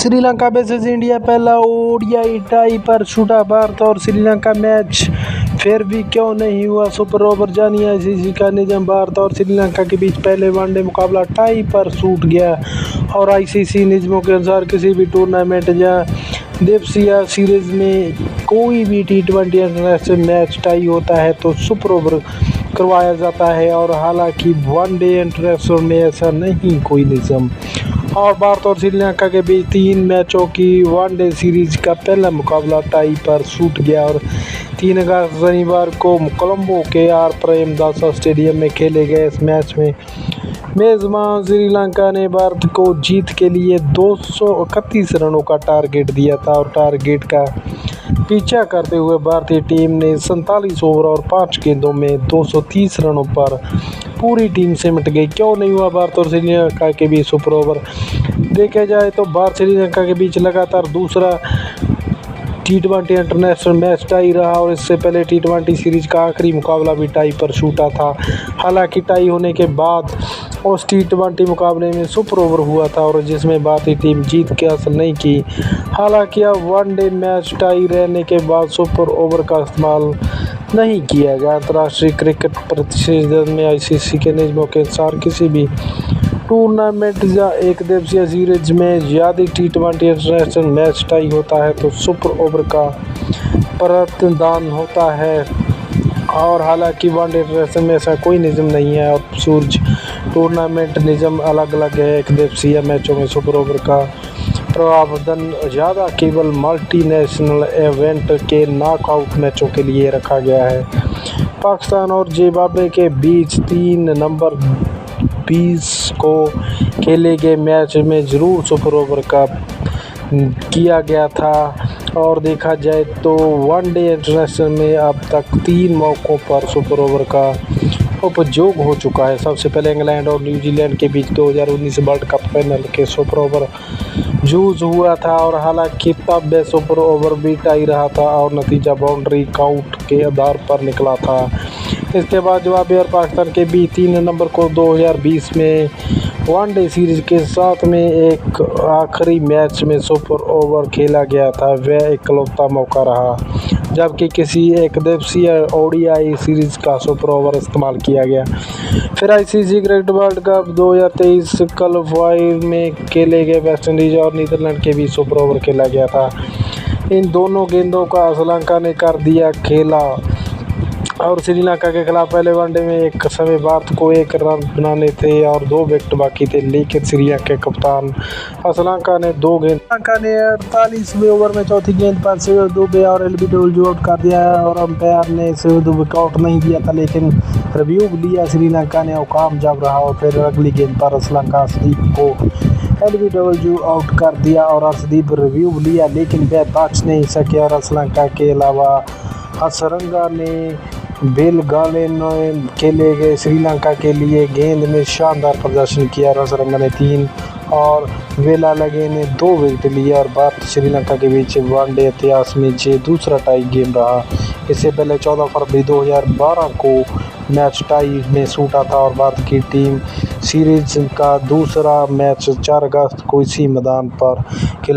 Sri Lanka versus India पहला ODI tie पर छूटा भारत और श्रीलंका मैच फिर भी क्यों नहीं हुआ सुपर ओवर। जानिए आईसीसी का नियम। भारत और श्रीलंका के बीच पहले वनडे मुकाबला टाई पर छूट गया और आईसीसी नियमों के अनुसार किसी भी टूर्नामेंट या दिवसीय सीरीज में कोई भी टी20 इंटरनेशनल मैच टाई होता है तो सुपर ओवर करवाया जाता है। और हालांकि वनडे इंटरनेशनल में ऐसा नहीं कोई नियम। और भारत और श्रीलंका के बीच 3 मैचों की वनडे सीरीज का पहला मुकाबला टाई पर छूट गया और 3 अगस्त शनिवार को कोलंबो के आर प्रेमदासा स्टेडियम में खेले गए इस मैच में मेज़बान श्रीलंका ने भारत को जीत के लिए 231 रनों का टारगेट दिया था और टारगेट का पीछा करते हुए भारतीय टीम ने 47 ओवर और 5 गेंदों में 230 रनों पर पूरी टीम सिमट गई। क्यों नहीं हुआ भारत और श्रीलंका के बीच सुपर ओवर? देखा जाए तो भारत श्रीलंका के बीच लगातार दूसरा टी20 इंटरनेशनल मैच टाई रहा और इससे पहले टी20 सीरीज का आखिरी मुकाबला भी टाई पर छूटा था। हालांकि टाई होने के बाद उस टी20 मुकाबले में सुपर ओवर हुआ था और जिसमें भारतीय टीम जीत के हासिल नहीं की। हालांकि अब वनडे मैच टाई रहने के बाद सुपर ओवर का इस्तेमाल नहीं किया गया। अंतर्राष्ट्रीय क्रिकेट परिषद में आईसीसी के नियमों के अनुसार किसी भी टूर्नामेंट या एक दिवसीय सीरीज में यदि टी20 इंटरनेशनल मैच टाई होता है तो सुपर ओवर का प्रावधान होता है। और हालांकि वनडे इंटरनेशनल में ऐसा कोई नियम नहीं है और सूरज टूर्नामेंट नियम अलग अलग है। एक दिवसीय मैचों में सुपर ओवर का प्रावधान ज़्यादा केवल मल्टीनेशनल इवेंट के नॉकआउट मैचों के लिए रखा गया है। पाकिस्तान और जिम्बाब्वे के बीच 3 नवंबर 20 को खेले गए मैच में जरूर सुपर ओवर का किया गया था। और देखा जाए तो वनडे इंटरनेशनल में अब तक 3 मौक़ों पर सुपर ओवर का उपयोग हो चुका है। सबसे पहले इंग्लैंड और न्यूजीलैंड के बीच 2019 वर्ल्ड कप फाइनल के सुपर ओवर यूज हुआ था और हालांकि तब वह सुपर ओवर भी टाई रहा था और नतीजा बाउंड्री काउंट के आधार पर निकला था। इसके बाद जिम्बाब्वे और पाकिस्तान के बीच 3 नवंबर को 2020 में वनडे सीरीज के साथ में एक आखिरी मैच में सुपर ओवर खेला गया था। वह इकलौता मौका रहा जबकि किसी एक दिवसीय ओडीआई सीरीज का सुपर ओवर इस्तेमाल किया गया। फिर ICC cricket world cup 2023 qualifier में खेले गए वेस्टइंडीज और नीदरलैंड के बीच सुपर ओवर खेला गया था। इन दोनों गेंदों का श्रीलंका ने कर दिया खेला और श्रीलंका के खिलाफ पहले वनडे में एक समय भारत को 1 रन बनाने थे और 2 विकेट बाकी थे, लेकिन श्रीलंका के कप्तान श्रीलंका ने 2 गेंद 48वें ओवर में चौथी गेंद पर शिव दुबे और एलबीडब्ल्यू आउट कर दिया और अंपायर ने शिव दुबे को आउट नहीं दिया था, लेकिन रिव्यू लिया श्रीलंका ने और कामयाब रहा और फिर अगली गेंद पर श्रीलंका अर्शदीप को एलबीडब्ल्यू आउट कर दिया और अर्शदीप रिव्यू लिया लेकिन वह बच नहीं सके। और श्रीलंका के अलावा हसरंगा ने बेलगाले में खेले गए श्रीलंका के लिए गेंद में शानदार प्रदर्शन किया और हसरंगा ने 3 और वेलालगे ने 2 विकेट लिए और भारत श्रीलंका के बीच वनडे इतिहास में ये दूसरा टाई गेम रहा। इससे पहले 14 फरवरी 2012 को मैच टाई में छूटा था और भारत की टीम सीरीज का दूसरा मैच 4 अगस्त को इसी मैदान पर खेला।